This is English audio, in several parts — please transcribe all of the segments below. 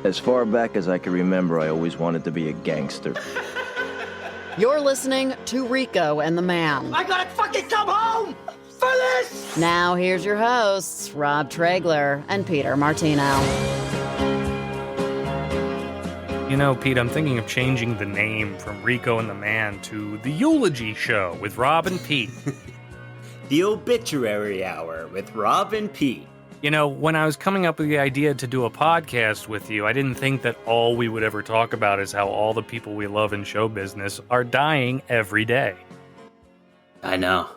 As far back as I can remember, I always wanted to be a gangster. You're listening to Rico and the Man. I gotta fucking come home for this! Now here's your hosts, Rob Traegler and Peter Martino. You know, Pete, I'm thinking of changing the name from Rico and the Man to The Eulogy Show with Rob and Pete. The Obituary Hour with Rob and Pete. You know, when I was coming up with the idea to do a podcast with you, I didn't think that all we would ever talk about is how all the people we love in show business are dying every day. I know.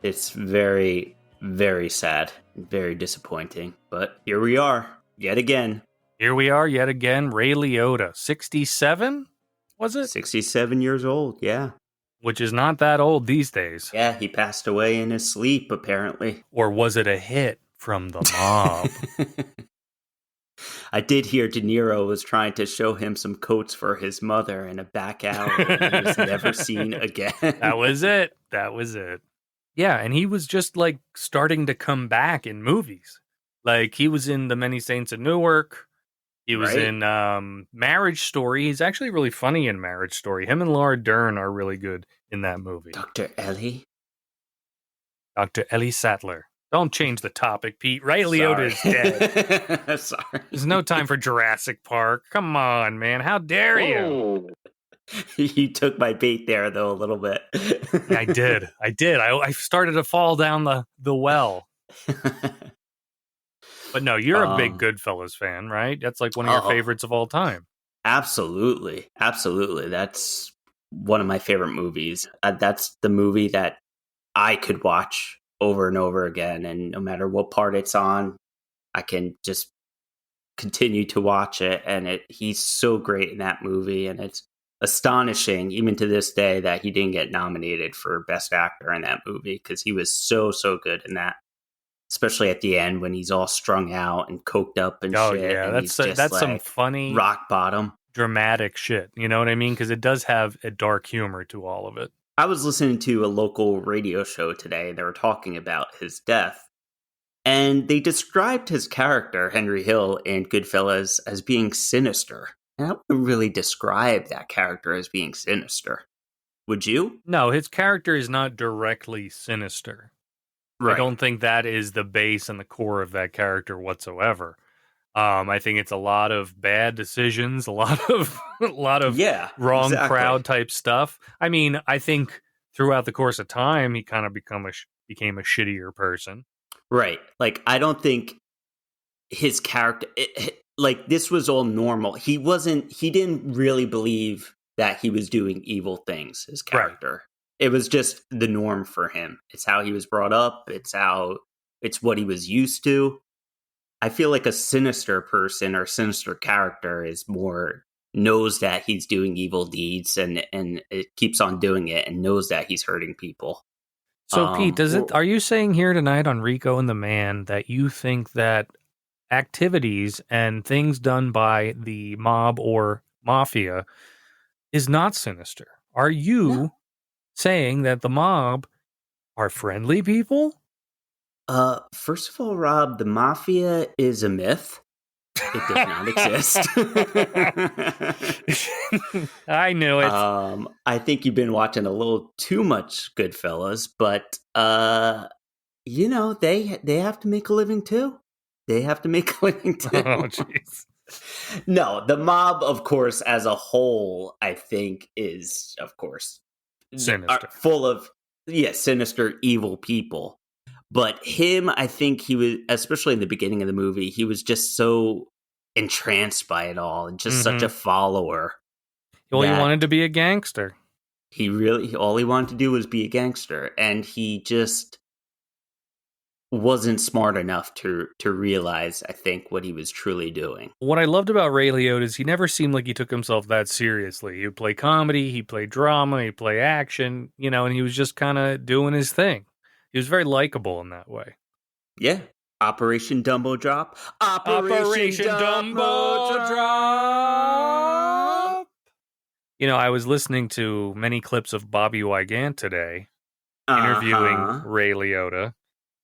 It's very, very sad. Very disappointing. But here we are, yet again. Here we are yet again. Ray Liotta, 67? Was it? 67 years old, yeah. Which is not that old these days. Yeah, he passed away in his sleep, apparently. Or was it a hit from the mob? I did hear De Niro was trying to show him some coats for his mother in a back alley. He was never seen again. That was it. Yeah, and he was just like starting to come back in movies. Like he was in The Many Saints of Newark. He was in Marriage Story. He's actually really funny in Marriage Story. Him and Laura Dern are really good in that movie. Dr. Ellie Sattler. Don't change the topic, Pete. Ray Liotta is dead. Sorry. There's no time for Jurassic Park. Come on, man. How dare you? You took my bait there, though, a little bit. I did. I started to fall down the well. But no, you're a big Goodfellas fan, right? That's like one of your favorites of all time. Absolutely. That's one of my favorite movies. That's the movie that I could watch over and over again, and no matter what part it's on, I can just continue to watch it. And he's so great in that movie, and it's astonishing, even to this day, that he didn't get nominated for Best Actor in that movie, because he was so good in that. Especially at the end when he's all strung out and coked up and shit. Oh yeah, and that's like some funny rock bottom, dramatic shit. You know what I mean? Because it does have a dark humor to all of it. I was listening to a local radio show today. They were talking about his death, and they described his character, Henry Hill, in Goodfellas as being sinister. And I wouldn't really describe that character as being sinister. Would you? No, his character is not directly sinister. Right. I don't think that is the base and the core of that character whatsoever. I think it's a lot of bad decisions, a lot of wrong crowd type stuff. I mean, I think throughout the course of time, he kind of became a shittier person. Right. Like, I don't think his character, like, this was all normal. He didn't really believe that he was doing evil things, his character. Right. It was just the norm for him. It's how he was brought up. It's what he was used to. I feel like a sinister person or sinister character is more knows that he's doing evil deeds and it keeps on doing it and knows that he's hurting people. So Pete, are you saying here tonight on Rico and the Man that you think that activities and things done by the mob or mafia is not sinister? Are you saying that the mob are friendly people? First of all, Rob, the mafia is a myth. It does not exist. I knew it. I think you've been watching a little too much Goodfellas, but you know, they have to make a living too. Oh, jeez. No, the mob, of course, as a whole, I think is, of course, sinister, full of sinister, evil people. But him, I think he was, especially in the beginning of the movie, he was just so entranced by it all and just such a follower. Well, he wanted to be a gangster. All he wanted to do was be a gangster, and he just wasn't smart enough to realize, I think, what he was truly doing. What I loved about Ray Liotta is he never seemed like he took himself that seriously. He would play comedy, he'd play drama, he'd play action, and he was just kind of doing his thing. He was very likable in that way. Yeah. Operation Dumbo Drop. Operation Dumbo Drop. I was listening to many clips of Bobby Wygant today, interviewing Ray Liotta.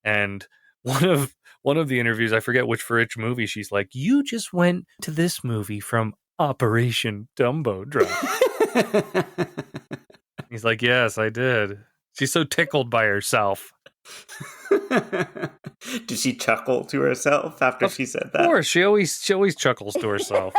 And one of the interviews, I forget which movie, she's like, "You just went to this movie from Operation Dumbo Drop." He's like, "Yes, I did." She's so tickled by herself. Did she chuckle to herself after she said that? Of course, she always chuckles to herself.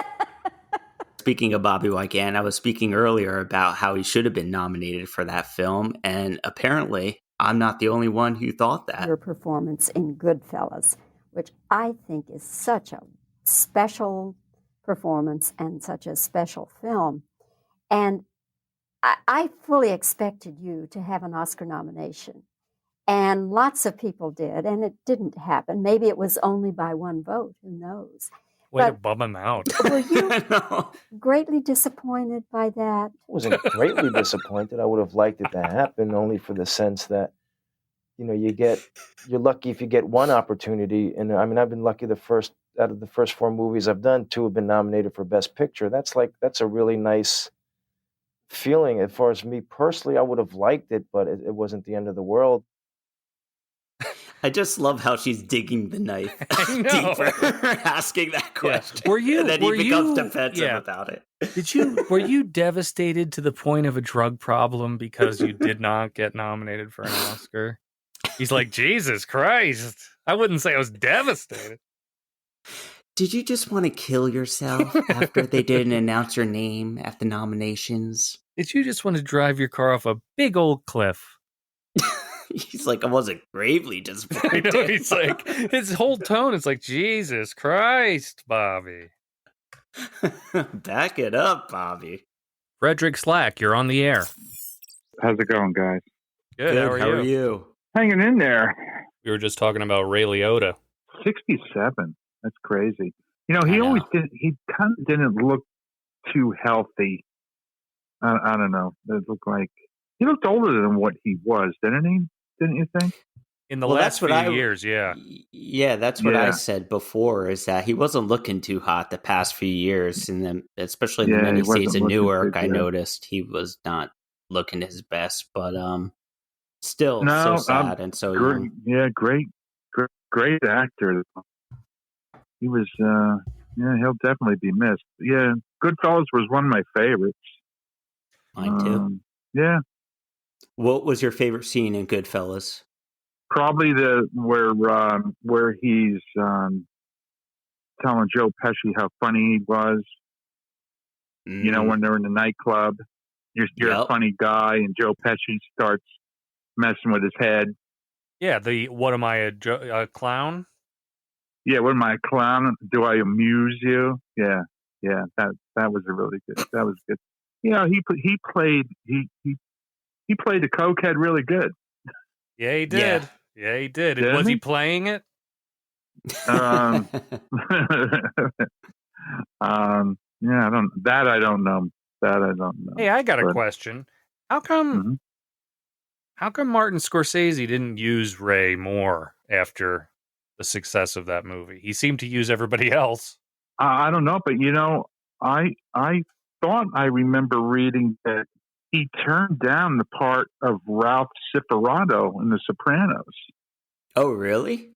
Speaking of Bobby Wygant, I was speaking earlier about how he should have been nominated for that film, and apparently I'm not the only one who thought that. Your performance in Goodfellas, which I think is such a special performance and such a special film. And I fully expected you to have an Oscar nomination. And lots of people did, and it didn't happen. Maybe it was only by one vote, who knows? Way to bum him out. Were you greatly disappointed by that? I wasn't greatly disappointed. I would have liked it to happen, only for the sense that, you know, you're lucky if you get one opportunity. And I mean, I've been lucky out of the first 4 movies I've done, 2 have been nominated for Best Picture. That's a really nice feeling. As far as me personally, I would have liked it, but it wasn't the end of the world. I just love how she's digging the knife deeper, asking that question. Yeah. Were you? And then he becomes defensive about it. Were you devastated to the point of a drug problem because you did not get nominated for an Oscar? He's like, Jesus Christ! I wouldn't say I was devastated. Did you just want to kill yourself after they didn't announce your name at the nominations? Did you just want to drive your car off a big old cliff? He's like, I wasn't gravely disappointed. I know, he's like, his whole tone is like, Jesus Christ, Bobby. Back it up, Bobby. Frederick Slack, you're on the air. How's it going, guys? Good. How are you? Hanging in there. We were just talking about Ray Liotta. 67. That's crazy. You know, he kind of didn't look too healthy. I don't know. It looked like he looked older than what he was, didn't he? Didn't you think? In the last few years, yeah. Yeah, that's what I said before, is that he wasn't looking too hot the past few years. And then, especially in the many states of Newark, I noticed he was not looking his best. But still, so sad and so young. Yeah, great actor. He was, he'll definitely be missed. Yeah, Goodfellas was one of my favorites. Mine too. Yeah. What was your favorite scene in Goodfellas? Probably where he's telling Joe Pesci how funny he was. You know, when they're in the nightclub, you're a funny guy, and Joe Pesci starts messing with his head. Yeah, what am I, a clown? Yeah, what am I, a clown? Do I amuse you? Yeah, that was a really good. That was good. You know, he played the cokehead really good. Yeah, he did. Yeah, he did. Was he playing it? Yeah, I don't know. Hey, I got a question. How come Martin Scorsese didn't use Ray more after the success of that movie? He seemed to use everybody else. I don't know, but you know, I thought I remember reading that he turned down the part of Ralph Cifaretto in The Sopranos. Oh, really?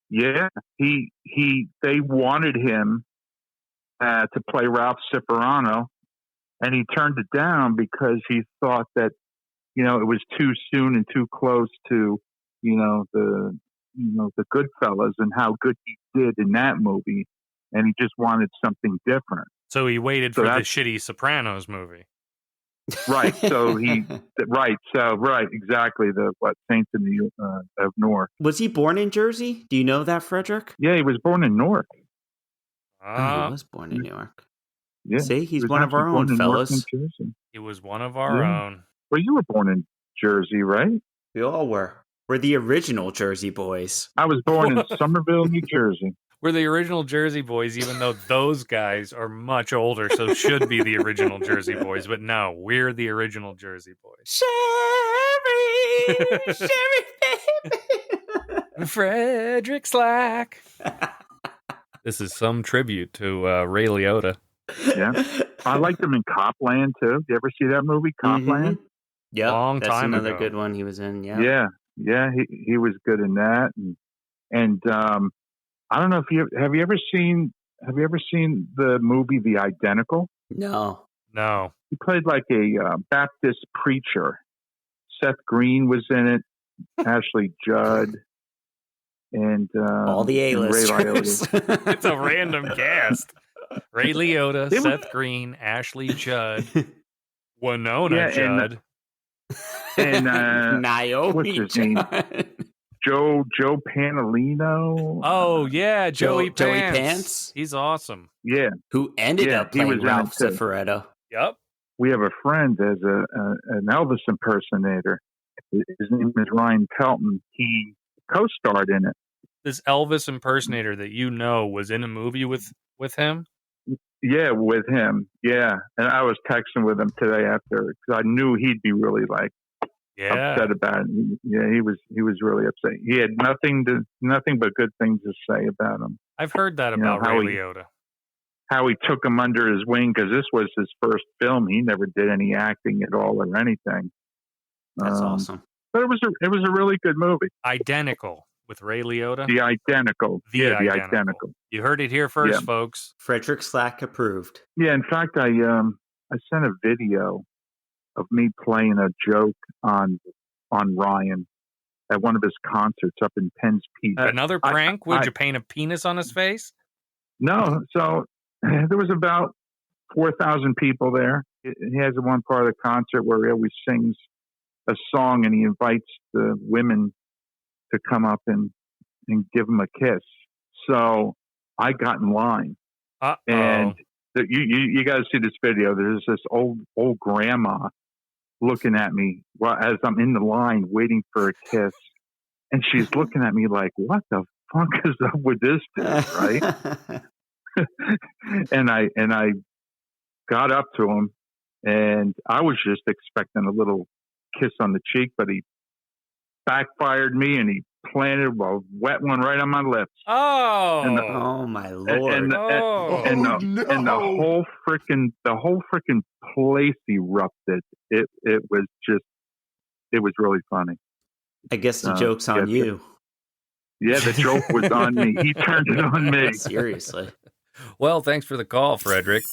Yeah, they wanted him to play Ralph Cifaretto, and he turned it down because he thought that, you know, it was too soon and too close to, the Goodfellas and how good he did in that movie, and he just wanted something different. So he waited for the shitty Sopranos movie. Right. So exactly. Saints of Newark. Was he born in Jersey? Do you know that, Frederick? Yeah, he was born in Newark. He was born in Newark. Yeah. See, he's one of our own, fellas. He was one of our own. Well, you were born in Jersey, right? We all were. We're the original Jersey boys. I was born in Somerville, New Jersey. We're the original Jersey boys, even though those guys are much older, so should be the original Jersey boys. But no, we're the original Jersey boys. Sherry, baby. Frederick Slack. This is some tribute to Ray Liotta. Yeah, I liked him in Copland too. You ever see that movie, Copland? Mm-hmm. Yeah, that's another ago. Good one he was in. Yeah. He was good in that. And And I don't know if have you ever seen the movie The Identical? No. He played like a Baptist preacher. Seth Green was in it, Ashley Judd, and all the A-listers. Ray Liotta. It's a random cast. Ray Liotta, Seth Green, Ashley Judd, Winona Judd, and Naomi what's his Judd. name? Joe Panalino. Oh yeah, Joey Pants. Pants. He's awesome. Yeah, Who ended up playing Ralph Cifaretto. Yep. We have a friend as an Elvis impersonator. His name is Ryan Pelton. He co-starred in it. This Elvis impersonator that you know was in a movie with him? Yeah, with him. Yeah, and I was texting with him today after because I knew he'd be really upset about it. Yeah, he was really upset. He had nothing but good things to say about him. I've heard that about Ray Liotta. How he took him under his wing because this was his first film. He never did any acting at all or anything. That's awesome. But it was a really good movie. Identical with Ray Liotta. The Identical. The Identical. You heard it here first, folks. Frederick Slack approved. Yeah, in fact, I sent a video of me playing a joke on Ryan at one of his concerts up in Penn's Peak. Another prank? Would you paint a penis on his face? No. So there was about 4,000 people there. He has one part of the concert where he always sings a song and he invites the women to come up and give him a kiss. So I got in line. And you got to see this video. There's this old grandma looking at me as I'm in the line waiting for a kiss. And she's looking at me like, what the fuck is up with this dude, right? and I got up to him and I was just expecting a little kiss on the cheek, but he backfired me and he planted a wet one right on my lips. Oh my Lord. And the whole freaking place erupted. It was really funny. I guess the joke's on you. Yeah, the joke was on me. He turned it on me. Seriously. Well, thanks for the call, Frederick.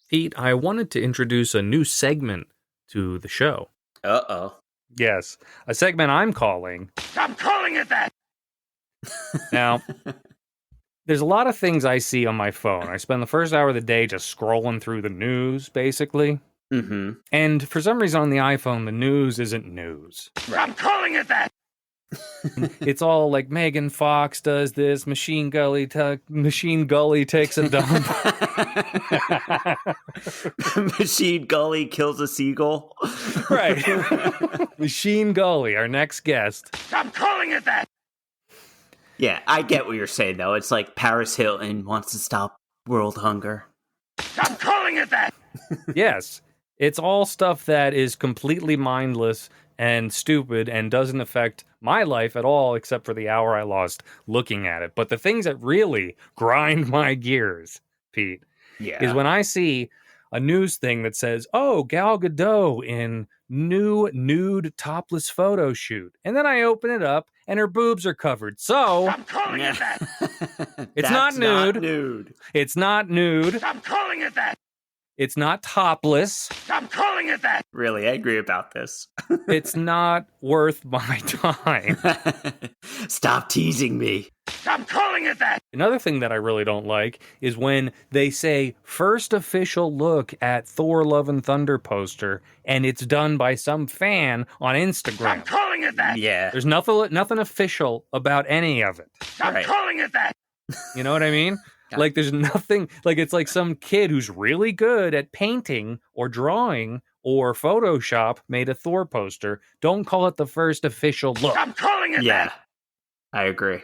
Pete, I wanted to introduce a new segment to the show. Uh-oh. Yes, a segment I'm calling... I'm calling it that! Now, there's a lot of things I see on my phone. I spend the first hour of the day just scrolling through the news, basically. Mm-hmm. And for some reason on the iPhone, the news isn't news. I'm calling it that! It's all like Megan Fox does this, Machine Gully takes a dump. Machine Gully kills a seagull. Right. Machine Gully, our next guest. I'm calling it that! Yeah, I get what you're saying, though. It's like Paris Hilton wants to stop world hunger. I'm calling it that! Yes. It's all stuff that is completely mindless and stupid and doesn't affect my life at all except for the hour I lost looking at it. But the things that really grind my gears, Pete, is when I see a news thing that says, oh, Gal Gadot in new nude topless photo shoot. And then I open it up and her boobs are covered. So I'm calling it that! It's not nude. It's not nude. I'm calling it that! It's not topless. I'm calling it that! Really angry about this. It's not worth my time. Stop teasing me. I'm calling it that! Another thing that I really don't like is when they say first official look at Thor Love and Thunder poster and it's done by some fan on Instagram. I'm calling it that! Yeah. There's nothing official about any of it. I'm calling it that! You know what I mean? Yeah. Like there's nothing, like it's like some kid who's really good at painting or drawing or Photoshop made a Thor poster. Don't call it the first official look. I'm calling it that! I agree.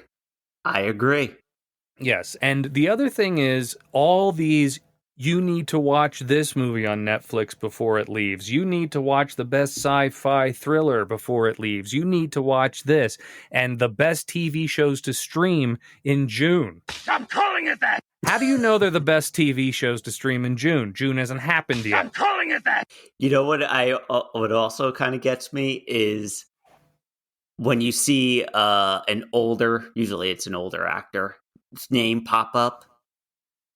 Yes, and the other thing is all these, you need to watch this movie on Netflix before it leaves. You need to watch the best sci-fi thriller before it leaves. You need to watch this and the best TV shows to stream in June. I'm calling it that! How do you know they're the best TV shows to stream in June? June hasn't happened yet. I'm calling it that! You know what what also kind of gets me is when you see usually it's an older actor's name pop up,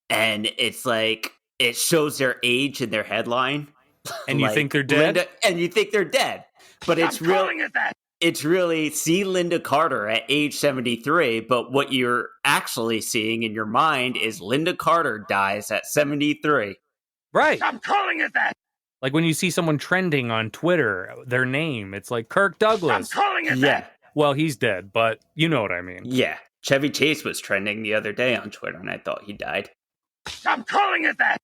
and it's like it shows their age in their headline, and like you think they're dead, and you think they're dead, but it's real. It's really see Linda Carter at age 73, but what you're actually seeing in your mind is Linda Carter dies at 73. Right? I'm calling it that. Like when you see someone trending on Twitter, their name, it's like Kirk Douglas. I'm calling it that. Well, he's dead, but you know what I mean. Yeah. Chevy Chase was trending the other day on Twitter, and I thought he died. I'm calling it that.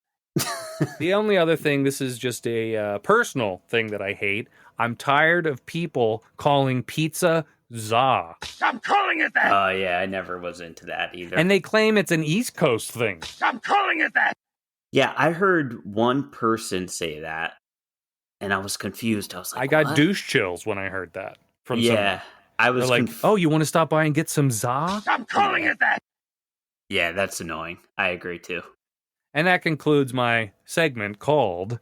The only other thing, this is just a personal thing that I hate. I'm tired of people calling pizza za. I'm calling it that. Oh, yeah, I never was into that either. And they claim it's an East Coast thing. I'm calling it that. Yeah, I heard one person say that, and I was confused. I was like, I got what? douche chills when I heard that from someone. I was like, oh, you want to stop by and get some za? I'm calling it that. Yeah, that's annoying. I agree, too. And that concludes my segment called...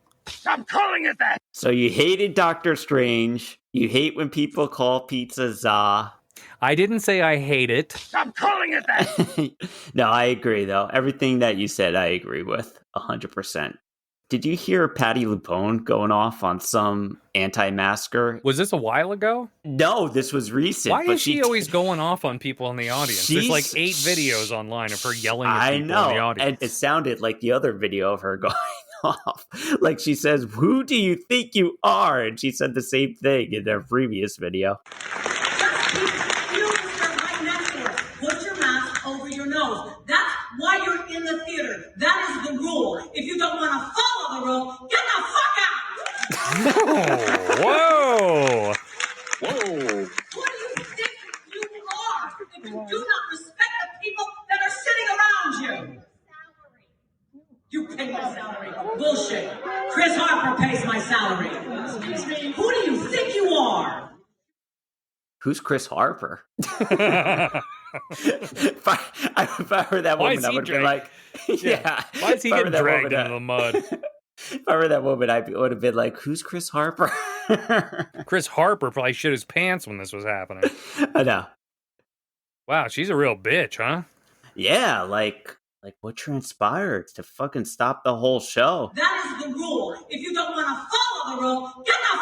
I'm calling it that. So you hated Doctor Strange. You hate when people call pizza za. I didn't say I hate it. I'm calling it that. No, I agree, though. Everything that you said, I agree with 100%. Did you hear Patti Lupone going off on some anti-masker? Was this a while ago? No, this was recent. Why is she always going off on people in the audience? There's like 8 videos online of her yelling at people in the audience. And it sounded like the other video of her going off. Like she says, "Who do you think you are?" And she said the same thing in their previous video. Put your mask over your nose. That's why you're in the theater. That is the rule. If you don't want to follow the rule, get the fuck out! Whoa! Who do you think you are if you do not respect the people that are sitting around you? You pay my salary. Bullshit. Chris Harper pays my salary. Excuse me. Who do you think you are? Who's Chris Harper? If I heard that woman, I would have been like, yeah. Why is he getting dragged into the mud? If I heard that woman, I would have been like, who's Chris Harper? Chris Harper probably shit his pants when this was happening. I know. Wow, she's a real bitch, huh? Yeah, like what transpired to fucking stop the whole show? That is the rule. If you don't want to follow the rule, get the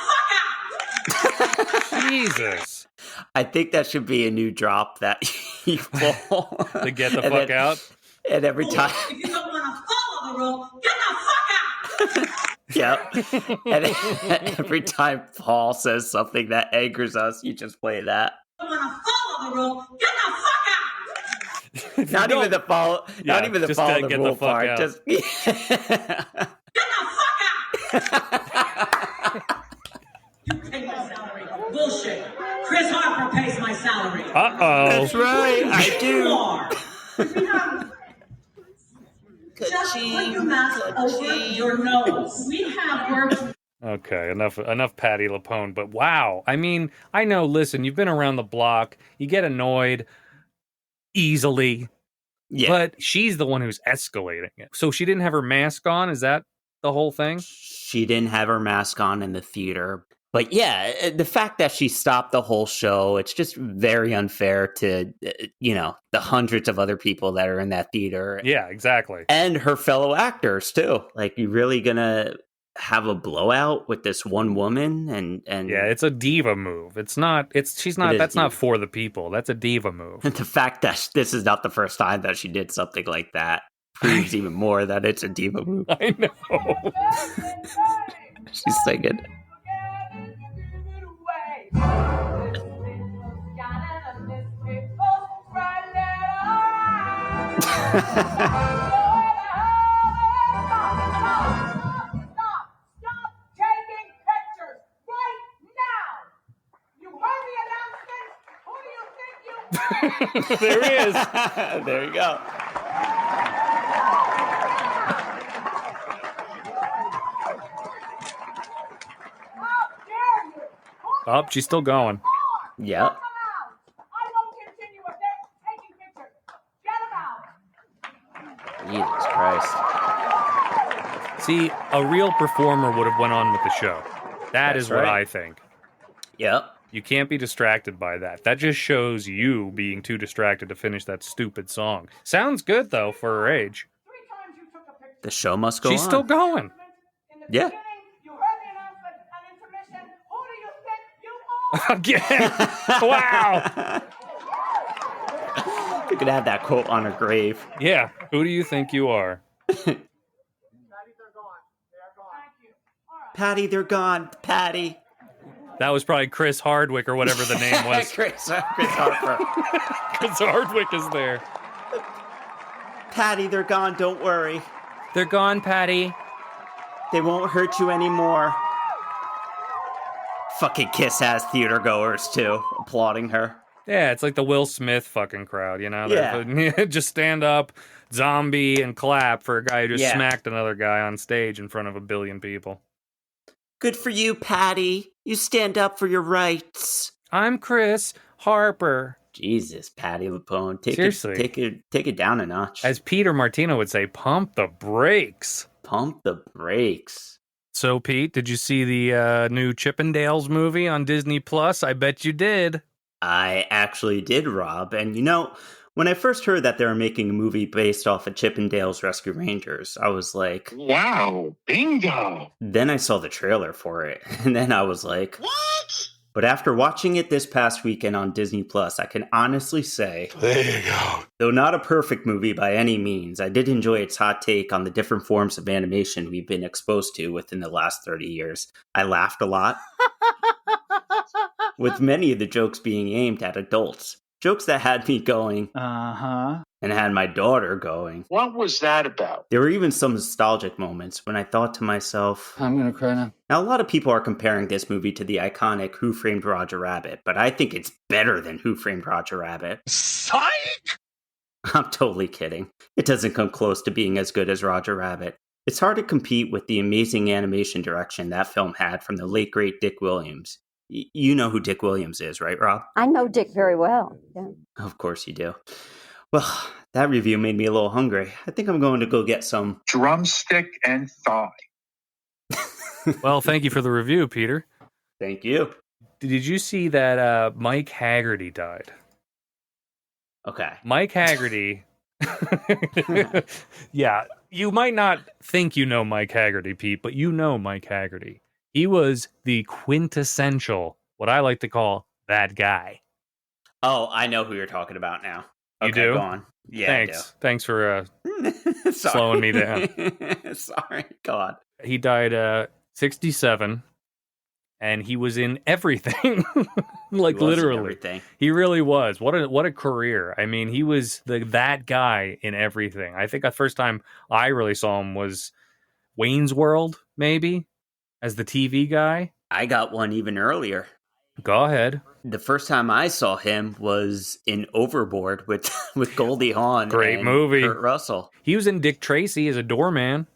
fuck out! Jesus. I think that should be a new drop that you pull. To get the fuck out? And every time... If you don't want to follow the rule, get the fuck out! Yep. And every time Paul says something that angers us, you just play that. If you don't want to follow the rule, get the fuck out! Not even the follow the rule part. Just get the fuck out! You pay my salary. Bullshit. Chris Harper pays my salary. Uh-oh. That's right. I do. Just put your mask over your nose. We have work. Okay, enough Patti Lupone, but wow. I mean, I know, listen, you've been around the block. You get annoyed easily. Yeah. But she's the one who's escalating it. So she didn't have her mask on? Is that the whole thing? She didn't have her mask on in the theater. But yeah, the fact that she stopped the whole show, it's just very unfair to, the hundreds of other people that are in that theater. Yeah, exactly. And her fellow actors, too. Like, you really gonna have a blowout with this one woman? And yeah, it's a diva move. That's not for the people. That's a diva move. And the fact that this is not the first time that she did something like that proves even more that it's a diva move. I know. She's singing. There he is. There you go. Oh, she's still going. Yep. Jesus Christ. See, a real performer would have went on with the show. That's what right. I think. Yep. You can't be distracted by that. That just shows you being too distracted to finish that stupid song. Sounds good, though, for her age. The show must go on. She's still going. Yeah. Again. Wow. You could have that quote on her grave. Yeah. Who do you think you are? Patty, they're gone. Patty. That was probably Chris Hardwick or whatever the name was. Chris Harper. Chris Hardwick is there. Patty, they're gone. Don't worry. They're gone, Patty. They won't hurt you anymore. Fucking Kiss has theater goers, too, applauding her. Yeah, it's like the Will Smith fucking crowd, you know? Yeah. Just stand up, zombie, and clap for a guy who just smacked another guy on stage in front of a billion people. Good for you, Patty. You stand up for your rights. I'm Chris Harper. Jesus, Patti Lupone. Seriously. Take it down a notch. As Peter Martino would say, pump the brakes. Pump the brakes. So, Pete, did you see the new Chippendales movie on Disney Plus? I bet you did. I actually did, Rob. And you know, when I first heard that they were making a movie based off of Chippendales Rescue Rangers, I was like, Wow, bingo. Then I saw the trailer for it, and then I was like, what? But after watching it this past weekend on Disney Plus, I can honestly say, There you go. though not a perfect movie by any means, I did enjoy its hot take on the different forms of animation we've been exposed to within the last 30 years. I laughed a lot, with many of the jokes being aimed at adults. Jokes that had me going, and had my daughter going. What was that about? There were even some nostalgic moments when I thought to myself, I'm gonna cry now. Now, a lot of people are comparing this movie to the iconic Who Framed Roger Rabbit, but I think it's better than Who Framed Roger Rabbit. Psych! I'm totally kidding. It doesn't come close to being as good as Roger Rabbit. It's hard to compete with the amazing animation direction that film had from the late great Dick Williams. You know who Dick Williams is, right, Rob? I know Dick very well. Yeah. Of course you do. Well, that review made me a little hungry. I think I'm going to go get some Drumstick and thigh. Well, thank you for the review, Peter. Thank you. Did you see that Mike Haggerty died? Okay. Mike Haggerty. Yeah, you might not think you know Mike Haggerty, Pete, but you know Mike Haggerty. He was the quintessential, what I like to call, that guy. Oh, I know who you're talking about now. You do? Go on. Yeah, Thanks. Thanks for I do. slowing me down. Sorry, God. He died 67, and he was in everything. Like, He was in literally. everything. He really was. What a career. I mean, he was that guy in everything. I think the first time I really saw him was Wayne's World, maybe, as the TV guy. I got one even earlier. Go ahead. The first time I saw him was in Overboard with Goldie Hawn. Great and movie. Kurt Russell. He was in Dick Tracy as a doorman.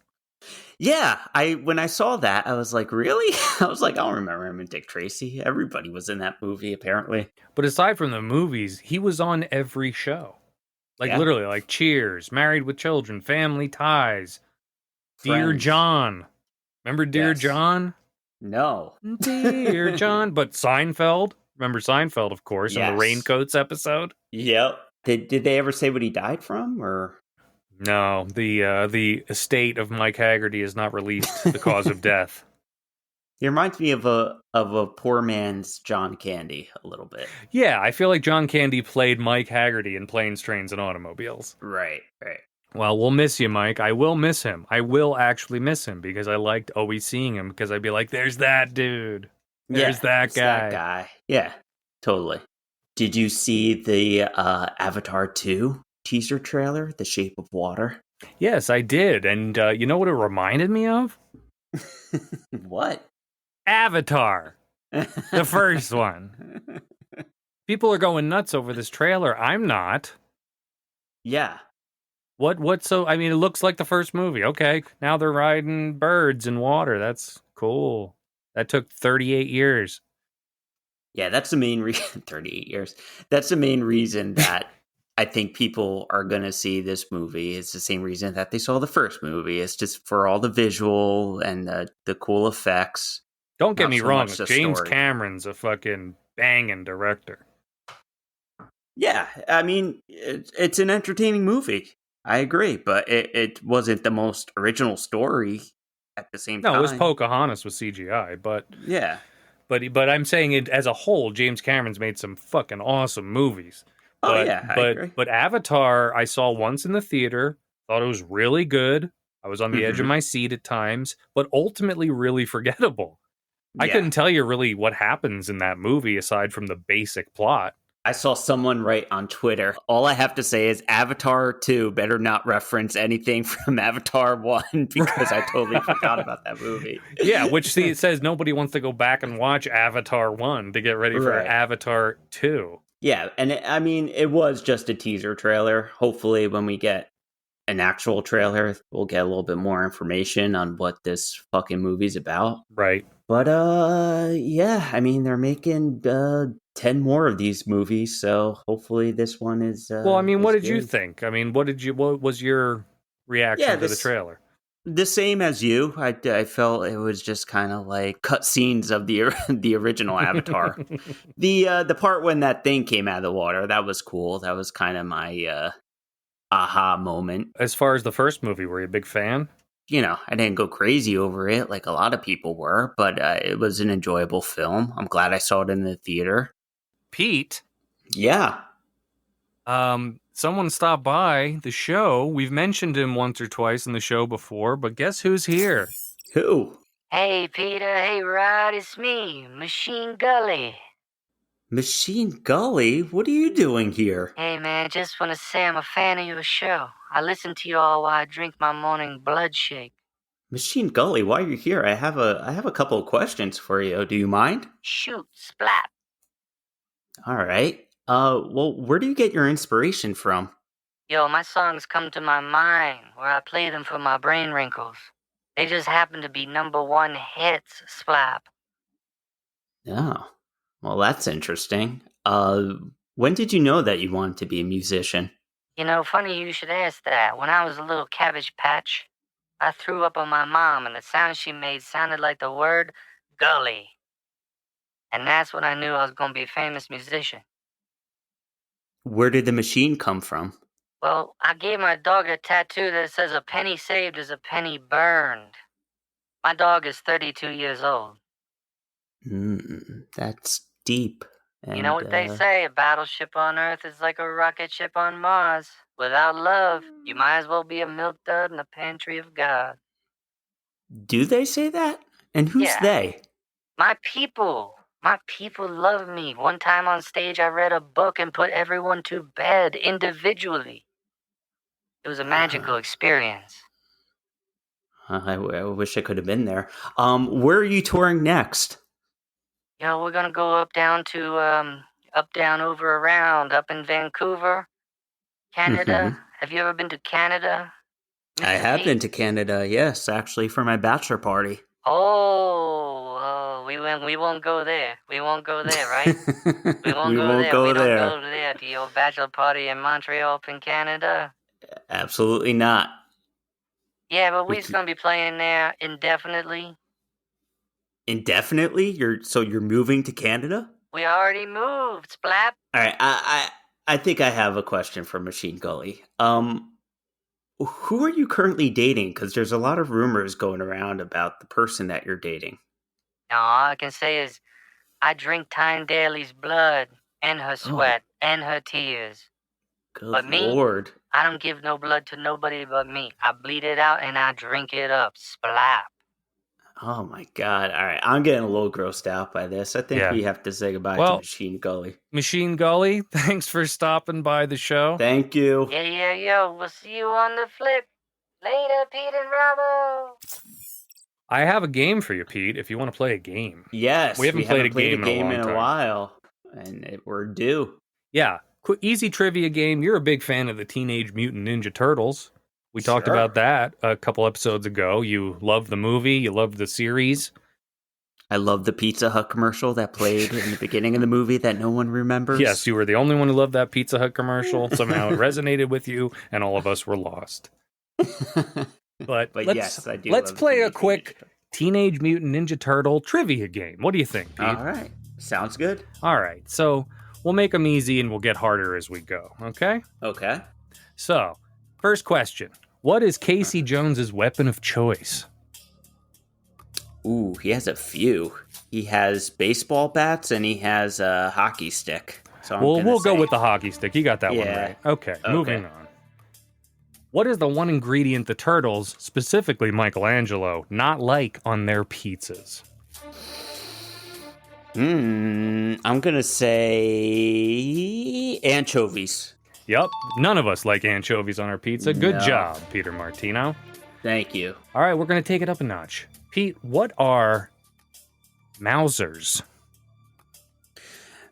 Yeah, when I saw that, I was like, really? I was like, I don't remember him in Dick Tracy. Everybody was in that movie, apparently. But aside from the movies, he was on every show. Like, Yeah. literally, like Cheers, Married with Children, Family Ties, Dear Friends. John. Remember Dear Yes. John? No. Dear John. But Seinfeld. Remember Seinfeld, of course, in the Yes. Raincoats episode? Yep. Did they ever say what he died from, or? No, the estate of Mike Haggerty has not released the cause of death. He reminds me of a poor man's John Candy a little bit. Yeah, I feel like John Candy played Mike Haggerty in Planes, Trains, and Automobiles. Right. Well, we'll miss you, Mike. I will miss him. I will actually miss him because I liked always seeing him because I'd be like, there's that dude. There's that it's guy. That guy. Yeah, totally. Did you see the Avatar 2 teaser trailer, The Shape of Water? Yes, I did. And you know what it reminded me of? What? Avatar. The first one. People are going nuts over this trailer. I'm not. Yeah. What so I mean it looks like the first movie. Okay. Now they're riding birds in water. That's cool. That took 38 years. Yeah, that's the main reason. 38 years. That's the main reason that I think people are going to see this movie. It's the same reason that they saw the first movie. It's just for all the visual and the cool effects. Don't get Not me so wrong. much the James story. Cameron's a fucking banging director. Yeah, I mean, it's an entertaining movie. I agree, but it wasn't the most original story at the same time. No, it was Pocahontas with CGI, but yeah. But I'm saying it as a whole, James Cameron's made some fucking awesome movies. Oh yeah, I agree. But Avatar I saw once in the theater, thought it was really good. I was on the edge of my seat at times, but ultimately really forgettable. I couldn't tell you really what happens in that movie aside from the basic plot. I saw someone write on Twitter, all I have to say is Avatar 2 better not reference anything from Avatar 1 because I totally forgot about that movie. Yeah, which it says nobody wants to go back and watch Avatar 1 to get ready for Avatar 2. Yeah, and it was just a teaser trailer. Hopefully when we get an actual trailer, we'll get a little bit more information on what this fucking movie's about. Right. But, yeah, they're making 10 more of these movies, so hopefully this one is well, what did good. you think? What was your reaction to the trailer? The same as you. I felt it was just kind of like cut scenes of the original Avatar. The part when that thing came out of the water, that was cool. That was kind of my aha moment. As far as the first movie, were you a big fan? I didn't go crazy over it like a lot of people were, but it was an enjoyable film. I'm glad I saw it in the theater. Pete? Yeah. Someone stopped by the show. We've mentioned him once or twice in the show before, but guess who's here? Who? Hey, Peter. Hey, Rod. It's me, Machine Gully. Machine Gully? What are you doing here? Hey, man, just want to say I'm a fan of your show. I listen to you all while I drink my morning blood shake. Machine Gully, why are you here? I have a couple of questions for you. Do you mind? Shoot, splat. All right. Well, where do you get your inspiration from? Yo, my songs come to my mind where I play them for my brain wrinkles. They just happen to be #1 hits, Splap. Oh, well, that's interesting. When did you know that you wanted to be a musician? Funny you should ask that. When I was a little cabbage patch, I threw up on my mom, and the sound she made sounded like the word gully. And that's when I knew I was going to be a famous musician. Where did the machine come from? Well, I gave my dog a tattoo that says a penny saved is a penny burned. My dog is 32 years old. That's deep. And, you know what they say, a battleship on Earth is like a rocket ship on Mars. Without love, you might as well be a milk dud in the pantry of God. Do they say that? And who's they? My people. My people love me. One time on stage, I read a book and put everyone to bed individually. It was a magical experience. I wish I could have been there. Where are you touring next? We're going to go up, down, over, around, up in Vancouver, Canada. Have you ever been to Canada? Mr. I have Pete? been to Canada, yes, actually, for my bachelor party. Oh, we won't go there. We won't go there, right? We won't go there. We don't go there to your bachelor party in Montreal up in Canada. Absolutely not. Yeah, but we're going to be playing there indefinitely. Indefinitely? You're moving to Canada? We already moved, Splap. All right, I think I have a question for Machine Gully. Who are you currently dating? Because there's a lot of rumors going around about the person that you're dating. All I can say is I drink Tyne Daly's blood and her sweat and her tears. Good Lord. I don't give no blood to nobody but me. I bleed it out and I drink it up. Splap. Oh my God. All right. I'm getting a little grossed out by this. I think we have to say goodbye to Machine Gully. Machine Gully, thanks for stopping by the show. Thank you. Yeah. We'll see you on the flip. Later, Pete and Robbo. I have a game for you, Pete, if you want to play a game. Yes. We haven't played a game in a while. And we're due. Yeah. Easy trivia game. You're a big fan of the Teenage Mutant Ninja Turtles. We talked about that a couple episodes ago. You love the movie. You love the series. I love the Pizza Hut commercial that played in the beginning of the movie that no one remembers. Yes, you were the only one who loved that Pizza Hut commercial. Somehow it resonated with you, and all of us were lost. But yes, I do. Let's play a quick Teenage Mutant Ninja Turtle trivia game. What do you think, Pete? All right. Sounds good. All right, so we'll make them easy and we'll get harder as we go, okay? Okay. So, first question. What is Casey Jones's weapon of choice? Ooh, he has a few. He has baseball bats and he has a hockey stick. So We'll go with the hockey stick. You got that one Yeah. right. Okay, moving on. What is the one ingredient the Turtles, specifically Michelangelo, not like on their pizzas? I'm going to say anchovies. Yep, none of us like anchovies on our pizza. Good No. job, Peter Martino. Thank you. All right, we're going to take it up a notch. Pete, what are Mausers?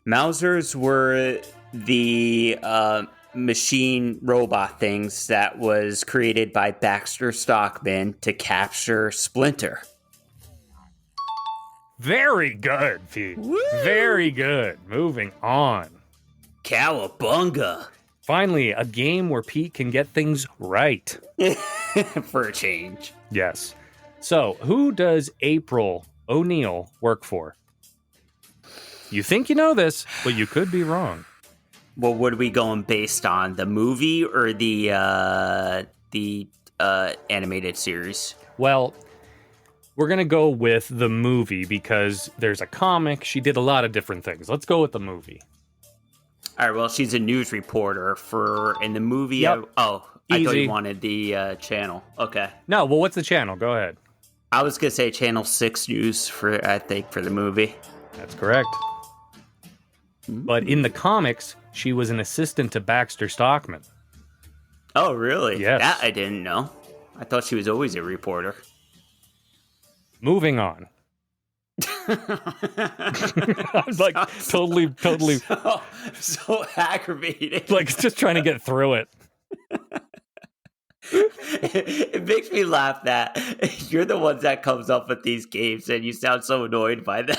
Mausers were the machine robot things that was created by Baxter Stockman to capture Splinter. Very good, Pete. Woo! Very good. Moving on. Cowabunga. Finally, a game where Pete can get things right. For a change. Yes. So, who does April O'Neil work for? You think you know this, but you could be wrong. Well, what are we going based on? The movie or the animated series? Well, we're going to go with the movie because there's a comic. She did a lot of different things. Let's go with the movie. All right, well, she's a news reporter in the movie. Yep. I thought Easy. you wanted the channel. Okay. No, well, what's the channel? Go ahead. I was going to say Channel 6 News for the movie. That's correct. But in the comics, she was an assistant to Baxter Stockman. Oh, really? Yes. That I didn't know. I thought she was always a reporter. Moving on. I was like totally so aggravated. like just trying to get through it. It makes me laugh that you're the ones that comes up with these games and you sound so annoyed by them.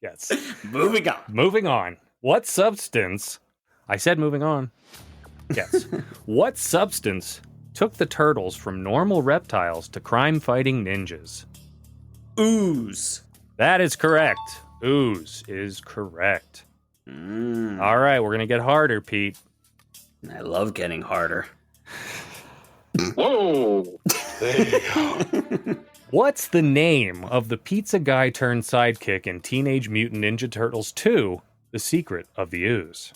Yes. Moving on. Moving on. What substance? I said moving on. Yes. What substance took the turtles from normal reptiles to crime-fighting ninjas? Ooze. That is correct. Ooze is correct. All right, we're going to get harder, Pete. I love getting harder. Whoa. There you go. What's the name of the pizza guy turned sidekick in Teenage Mutant Ninja Turtles 2, The Secret of the Ooze?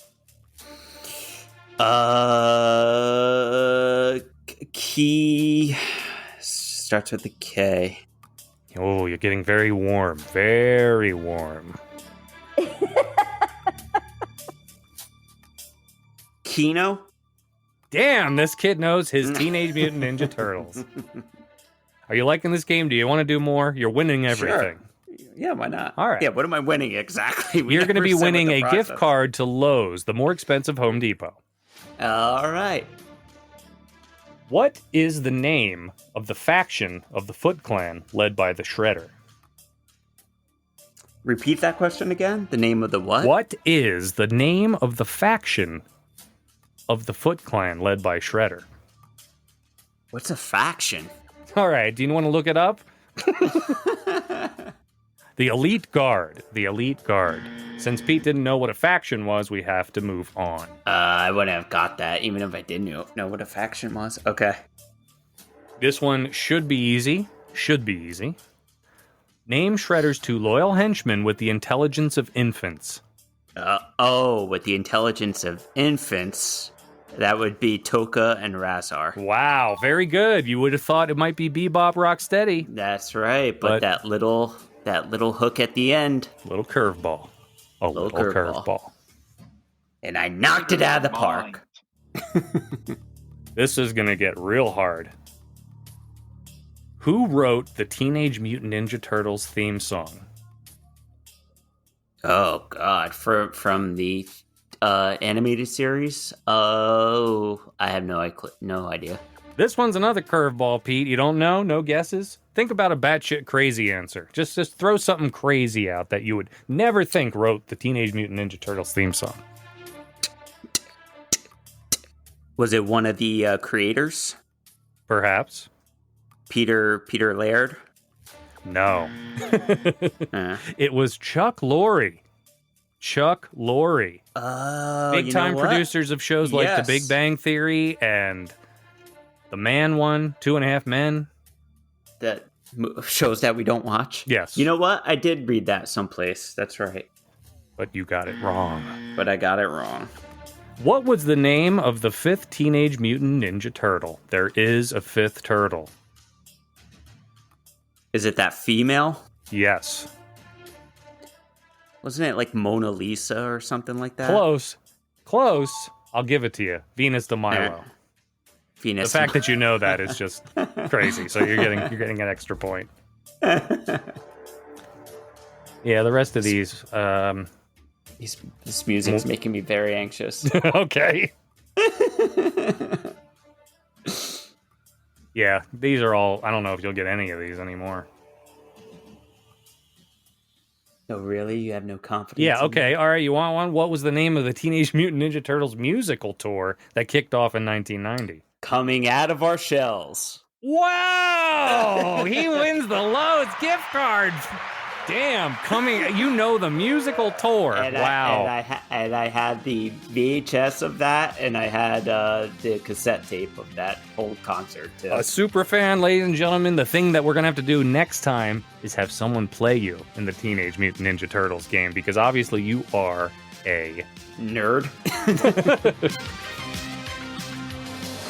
Key starts with a K. Oh, you're getting very warm. Very warm. Kino? Damn, this kid knows his Teenage Mutant Ninja Turtles. Are you liking this game? Do you want to do more? You're winning everything. Sure. Yeah, why not? All right. Yeah, what am I winning exactly? You're going to be winning a gift process. card to Lowe's, the more expensive Home Depot. All right. What is the name of the faction of the Foot Clan led by the Shredder? Repeat that question again. The name of the what? What is the name of the faction of the Foot Clan led by Shredder? What's a faction? All right, do you want to look it up? The Elite Guard. The Elite Guard. Since Pete didn't know what a faction was, we have to move on. I wouldn't have got that, even if I did know what a faction was. Okay. This one should be easy. Should be easy. Name Shredder's two loyal henchmen with the intelligence of infants. With the intelligence of infants, that would be Toka and Razar. Wow, very good. You would have thought it might be Bebop Rocksteady. That's right, but that little hook at the end. Little curveball. A little curveball. And I knocked it out of the park. This is going to get real hard. Who wrote the Teenage Mutant Ninja Turtles theme song? Oh, God. From the animated series? Oh, I have no idea. This one's another curveball, Pete. You don't know? No guesses? Think about a batshit crazy answer. Just throw something crazy out that you would never think wrote the Teenage Mutant Ninja Turtles theme song. Was it one of the creators? Perhaps. Peter Laird? No. It was Chuck Lorre. Chuck Lorre. Big time producers of shows like The Big Bang Theory and The Man One, 2.5 Men. That shows that we don't watch. Yes. You know what? I did read that someplace. That's right. But you got it wrong. But I got it wrong. What was the name of the 5th Teenage Mutant Ninja Turtle? There is a 5th turtle. Is it that female? Yes. Wasn't it like Mona Lisa or something like that? Close. I'll give it to you. Venus de Milo. Venus. The fact that you know that is just crazy. So you're getting an extra point. Yeah, the rest of these. This music's making me very anxious. Okay. Yeah, these are all. I don't know if you'll get any of these anymore. No, really? You have no confidence? Yeah, okay. All right, you want one? What was the name of the Teenage Mutant Ninja Turtles musical tour that kicked off in 1990? Coming Out of Our Shells. Wow! He wins the Lowe's gift cards. Damn, you know the musical tour. Wow. And I had the VHS of that, and I had the cassette tape of that whole concert, too. A super fan, ladies and gentlemen. The thing that we're going to have to do next time is have someone play you in the Teenage Mutant Ninja Turtles game, because obviously you are a nerd.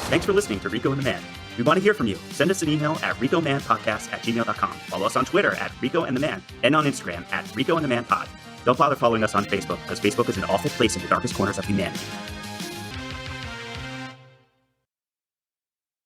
Thanks for listening to Rico and the Man. We want to hear from you. Send us an email at ricomanpodcast@gmail.com. Follow us on Twitter at Rico and the Man, and on Instagram at Rico and the Man Pod. Don't bother following us on Facebook, because Facebook is an awful place in the darkest corners of humanity.